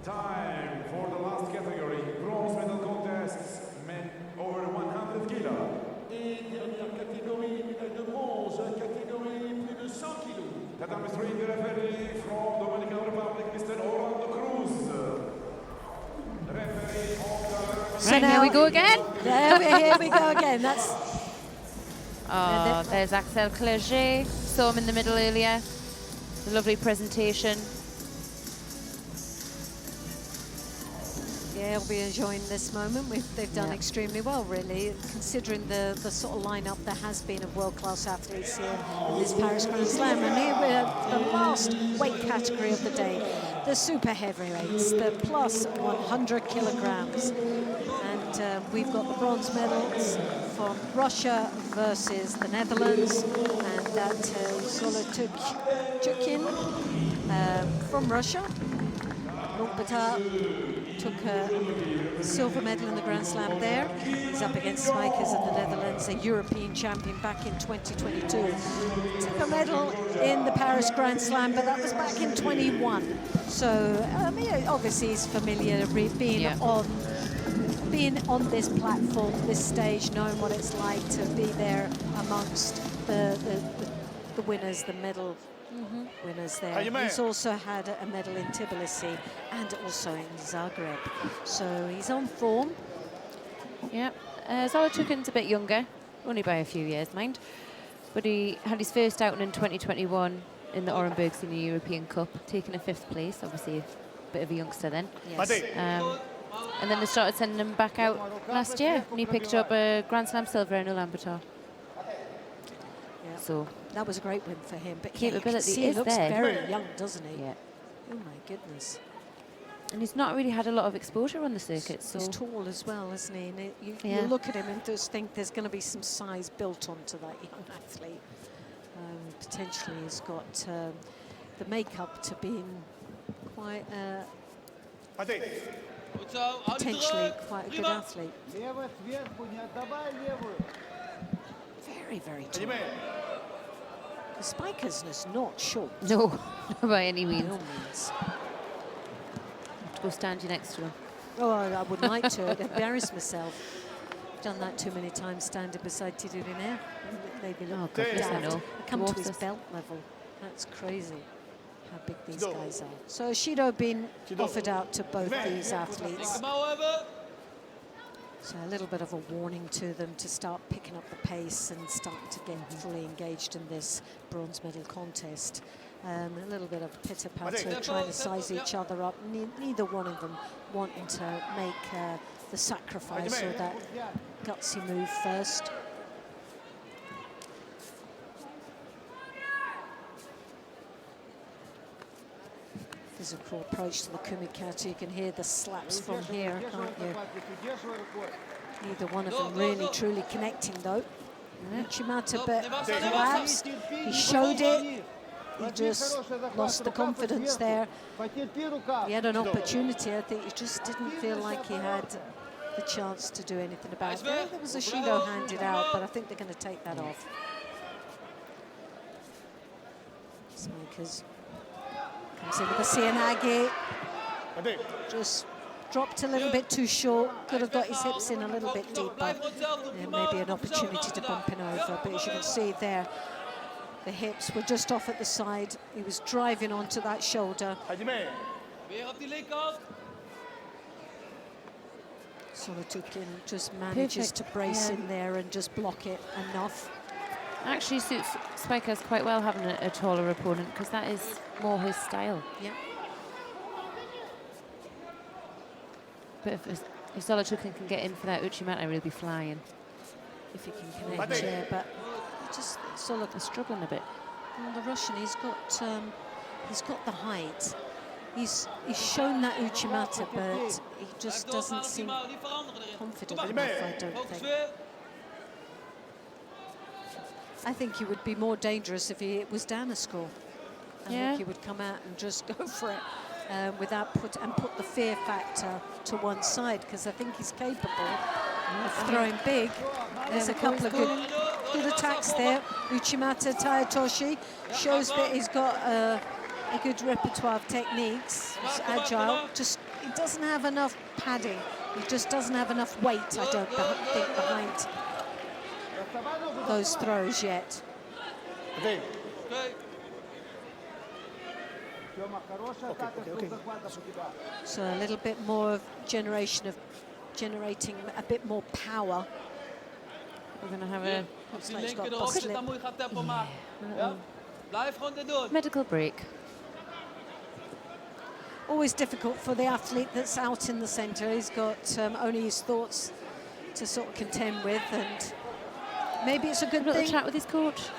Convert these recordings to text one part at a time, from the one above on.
Time for the last category, bronze medal contests, men over 100 kilos. Et dernière catégorie, médaille de bronze, catégorie plus de 100 kilos. That demonstrating the referee from Dominican Republic, Mr. Orlando Cruz. The referee of the... Right, here we go again. Here we go again. That's. Oh, there's Axel Clerget. Saw him in the middle earlier. A lovely presentation. Yeah, he'll be enjoying this moment. They've done extremely well, really, considering the sort of lineup there has been of world-class athletes here in this Paris Grand Slam. And here we have the last weight category of the day, the super heavyweights, the plus 100 kilograms. And we've got the bronze medals from Russia versus the Netherlands, and that ZOLOTUKHIN from Russia. Took a silver medal in the Grand Slam there. He's up against SPIJKERS of the Netherlands, a European champion back in 2022. Took a medal in the Paris Grand Slam, but that was back in 21. So obviously he's familiar being on this platform, this stage, knowing what it's like to be there amongst the winners, the medal winners there. He's also had a medal in Tbilisi and also in Zagreb. So he's on form. Yeah, ZOLOTUKHIN's a bit younger, only by a few years, mind. But he had his first outing in 2021 in the Orenburg Senior European Cup, taking a 5th place, obviously a bit of a youngster then. Yes. And then they started sending him back out last year, and he picked up a Grand Slam silver in Ulaanbaatar. Yeah. So that was a great win for him. But capability he looks there. very young, doesn't he? Yeah. Oh my goodness. And he's not really had a lot of exposure on the circuit. So he's tall as well, isn't he? And you look at him and just think there's going to be some size built onto that young athlete. Potentially he's got the makeup to being quite potentially quite a good athlete. Very, very tall. The SPIJKERS is not short. no, not by any means. By no means. To go stand you next to him. Oh, I would like to. I'd embarrass myself. I've done that too many times, standing beside Tidurinaire. Maybe look I know. Come to his belt level. That's crazy how big these guys are. So Judo been offered out to both these athletes. So a little bit of a warning to them to start picking up the pace and start to get fully engaged in this bronze medal contest. A little bit of pitter-patter, trying to size each other up. Neither one of them wanting to make the sacrifice or that gutsy move first. Physical approach to the kumikata. You can hear the slaps from here, can't you? Neither one of them really truly connecting though. Uchimata, but perhaps he showed it. He just lost the confidence there. He had an opportunity. I think he just didn't feel like he had the chance to do anything about it. There was a Judo handed out, but I think they're going to take that off. SPIJKERS comes in with a Sianagi. Just dropped a little bit too short. Could have got his hips in a little bit deeper. Maybe an opportunity to bump him over. But as you can see there, the hips were just off at the side. He was driving onto that shoulder. ZOLOTUKHIN just manages to brace in there and just block it enough. Actually suits SPIJKERS quite well having a taller opponent, because that is more his style. Yeah. But if ZOLOTUKHIN can get in for that Uchimata, he'll be flying. If he can connect, yeah, but just ZOLOTUKHIN struggling a bit. Well, the Russian, he's got the height. He's shown that Uchimata, but he just doesn't seem confident enough, I don't think. I think he would be more dangerous if it was down a score. I think he would come out and just go for it without put the fear factor to one side, because I think he's capable of throwing big. There's a couple of good attacks there. Uchimata Tayatoshi shows that he's got a good repertoire of techniques. He's agile. Just he doesn't have enough padding. He just doesn't have enough weight, I don't think, behind those throws yet. So a little bit more of generating a bit more power. We're going to have a Looks like he's got bus slip. medical break. Always difficult for the athlete that's out in the centre. He's got only his thoughts to sort of contend with, and maybe it's a good Little thing. chat with his coach.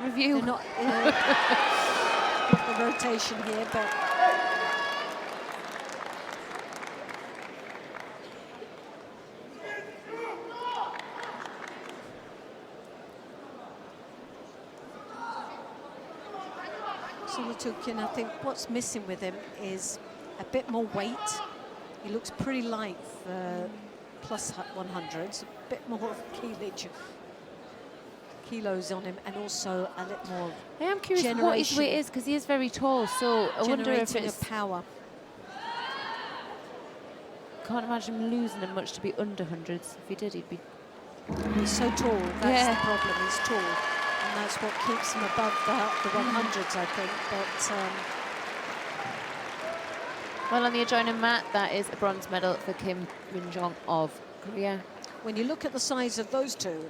Review. They're not the rotation here, but ZOLOTUKHIN, I think what's missing with him is a bit more weight. He looks pretty light for plus 100s, a bit more kilos on him, and also a little more. I am curious what his weight is, because he is very tall, so I wonder if generating it's of power. Can't imagine him losing him much to be under hundreds. If he did, he'd be. He's so tall, that's the problem, he's tall. And that's what keeps him above the 100s, I think. But Well, on the adjoining mat, that is a bronze medal for Kim Min-jong of Korea. when you look at the size of those two,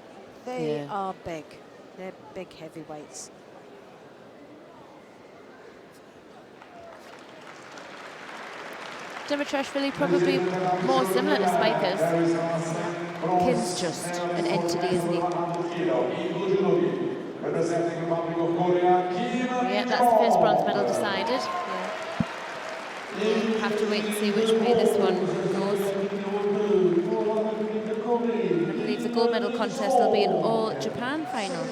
they are big. They're big heavyweights. Dimitrashvili probably more similar to Spikers. Kim's just an entity, isn't he? Yeah, that's the first bronze medal decided. We'll have to wait and see which way this one goes. I believe the gold medal contest will be an all-Japan final.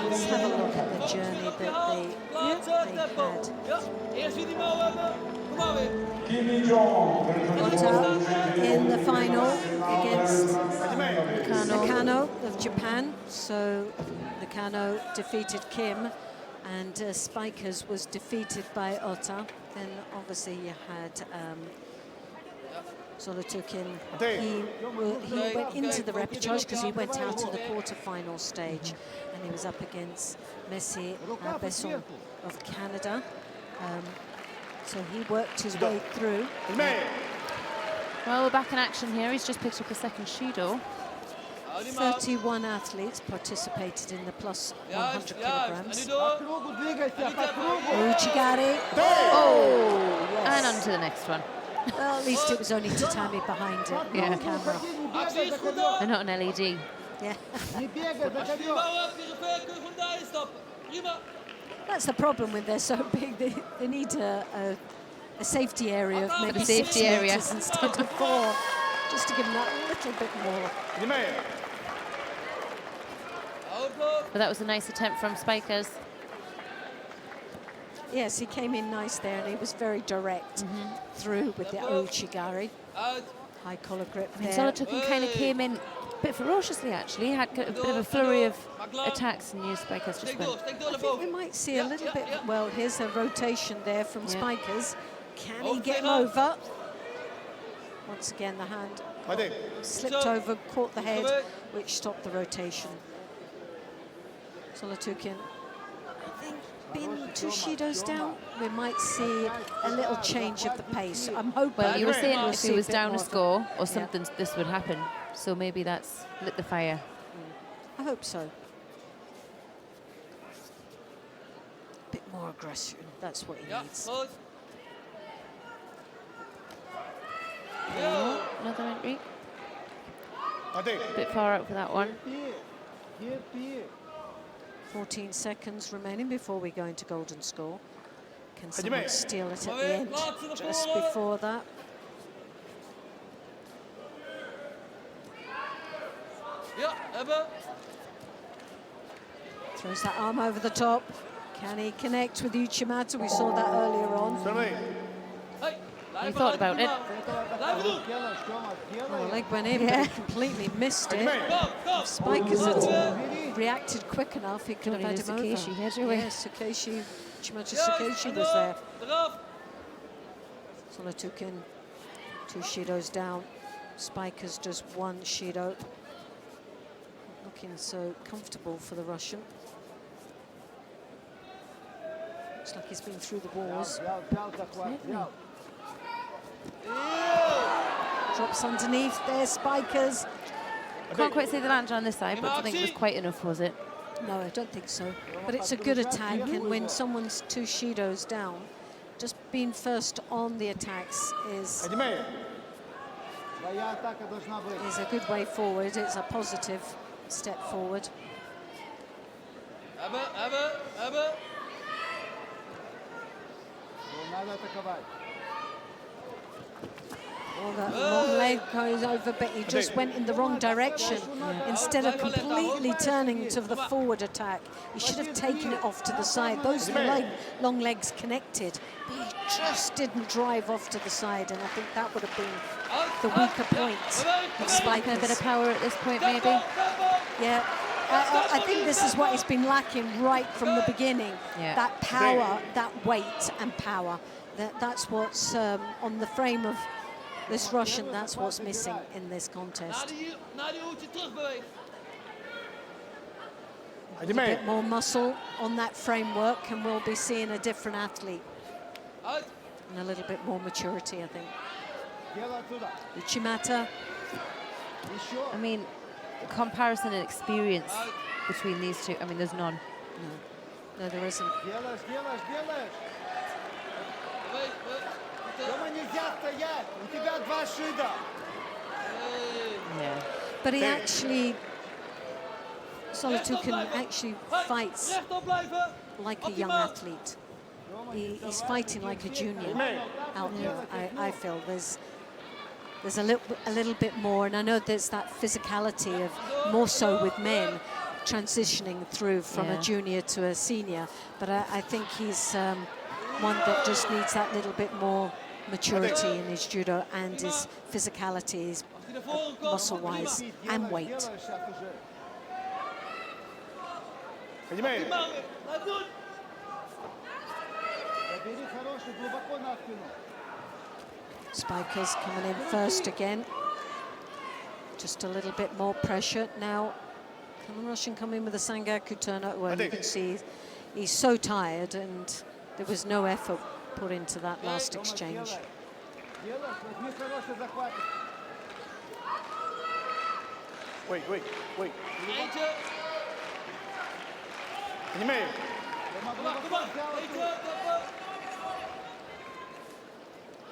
Let's have a look at the journey that they've had. In the final against Nakano of Japan. So Nakano defeated Kim, and Spikers was defeated by Ota. Then obviously you had ZOLOTUKHIN. He went into the repechage because he went out in the quarter-final stage, and he was up against Messi Besson of Canada. So he worked his way through. Well, we're back in action here. He's just picked up a second Judo. 31 athletes participated in the plus 100 kilograms. Uchigari. Oh, yes. And on to the next one. Well, at least it was only tatami behind it, on camera. They're not an LED. Yeah. That's the problem when they're so big. They need a safety area of maybe 6 meters instead of 4, just to give them that little bit more. But that was a nice attempt from Spikers. Yes, he came in nice there, and he was very direct through with the Uchigari. High collar grip there. ZOLOTUKHIN kind of came in a bit ferociously, actually. He had a bit of a flurry of attacks, and new Spikers just went. I think we might see a little bit. Well, here's a rotation there from Spikers. Can he get him over? Once again, the hand slipped over, caught the head, which stopped the rotation. ZOLOTUKHIN, I think, been 2 Shidos down, we might see a little change of the pace. I'm hoping. Well, you were saying we'll if see he a was bit down a more of score or something, this would happen. So maybe that's lit the fire. I hope so. A bit more aggression, that's what he needs. Another entry. A bit far out for that one. 14 seconds remaining before we go into golden score. Can someone steal it at the end, just before that? Throws that arm over the top. Can he connect with Uchimata? We saw that earlier on. He thought about it. Oh, leg went in, but he completely missed it. Spikers reacted quick enough, he could have had him over. Sukeshi here, do we? Yes, Sukeshi, Chimata Sukeshi was there. ZOLOTUKHIN, 2 Shidos down. Spikers does 1 Shido. Looking so comfortable for the Russian. Looks like he's been through the walls. Drops underneath there, Spikers. Can't quite see the launch on this side, but I think it was quite enough, was it? No, I don't think so. But it's a good attack, and when someone's 2 Shidos down, just being first on the attacks is a good way forward. It's a positive step forward. Oh, that long leg goes over, but he just went in the wrong direction. Instead of completely turning to the forward attack, he should have taken it off to the side. Those long legs connected, but he just didn't drive off to the side, and I think that would have been the weaker point of Spikers. A bit of power at this point, maybe. Yeah. I think this is what he's been lacking right from the beginning. Yeah. That power, that weight and power. That's what's on the frame of this Russian, that's what's missing in this contest. A bit more muscle on that framework, and we'll be seeing a different athlete. And a little bit more maturity, I think. Uchimata. I mean, the comparison and experience between these two, I mean, there's none. No, there isn't. Yeah. But he actually, ZOLOTUKHIN actually fights like a young athlete. He's fighting like a junior out there. I feel there's a little bit more, and I know there's that physicality of more so with men transitioning through from a junior to a senior. But I think he's one that just needs that little bit more maturity in his judo and his physicality, his muscle-wise and weight. Spikers coming in first again. Just a little bit more pressure now. Can the Russian come in with a Sangaku turn? Well, you can see he's so tired, and there was no effort put into that last exchange. Wait.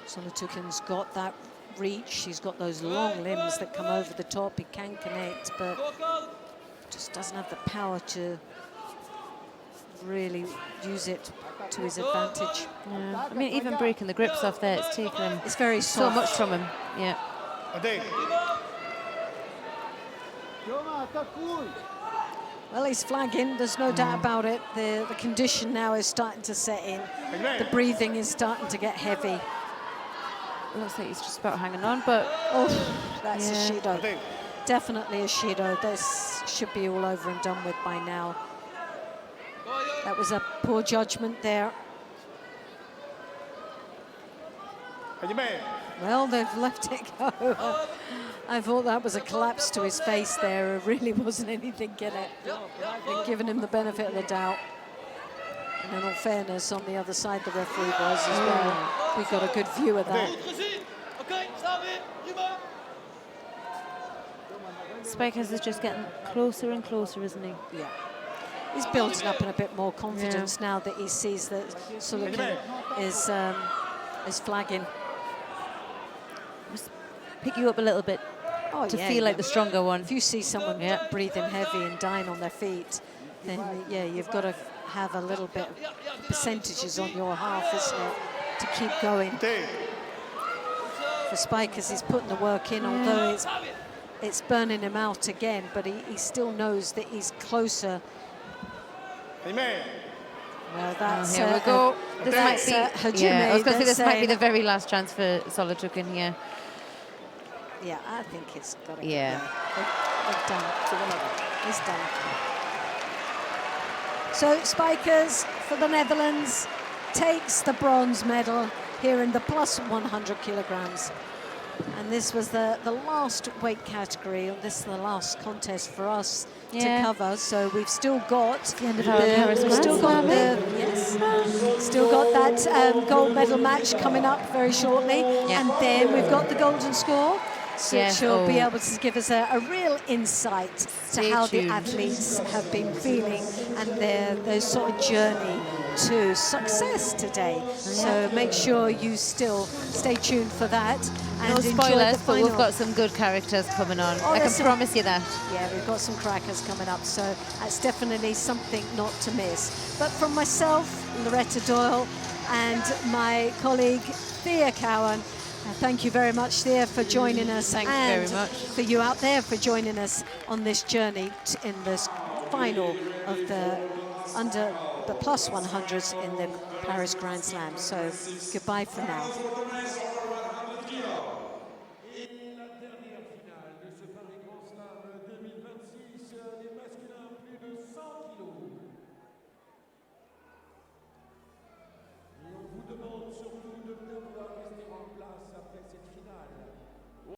ZOLOTUKHIN's got that reach. He's got those long limbs that come over the top. He can connect, but just doesn't have the power to really use it to his advantage. Yeah. I mean, even breaking the grips off there, it's taken him. It's very so soft. much from him. Yeah. Well, he's flagging. There's no doubt about it. The condition now is starting to set in. The breathing is starting to get heavy. Looks like he's just about hanging on, but that's a Shido. Definitely a Shido. This should be all over and done with by now. That was a poor judgment there. Well, they've let it go. I thought that was a collapse to his face there. It really wasn't anything in it. They've given him the benefit of the doubt. And in all fairness, on the other side, the referee was as well. We got a good view of that. Spikers is just getting closer and closer, isn't he? Yeah. He's building up in a bit more confidence now that he sees that ZOLOTUKHIN is flagging. Just pick you up a little bit to feel like the stronger one. If you see someone breathing heavy and dying on their feet, then you've got to have a little bit of percentages on your half, isn't it, to keep going. For Spikers, he's putting the work in, although it's burning him out again, but he still knows that he's closer. Well, that's here we go. This might be. I was going to say this might be the very last chance for ZOLOTUKHIN here. Yeah, I think it's got to. Yeah. They've done. He's done. So Spijkers for the Netherlands takes the bronze medal here in the plus 100 kilograms. And this was the last weight category. This is the last contest for us to cover. So we've still got the end of our Paris we've still got Grand still got that gold medal match coming up very shortly. And then we've got the golden score. So she'll be able to give us a real insight to how the athletes have been feeling and their sort of journey to success today. So make sure you still stay tuned for that. And no enjoy spoilers, the but final. we've got some good characters coming on. Oh, I can promise you that. Yeah, we've got some crackers coming up, so that's definitely something not to miss. But from myself, Loretta Doyle, and my colleague Thea Cowan, thank you very much, Thea, for joining us. Thanks and very much. for you out there for joining us on this journey in this final of the under the plus 100s in the Paris Grand Slam. So goodbye for now.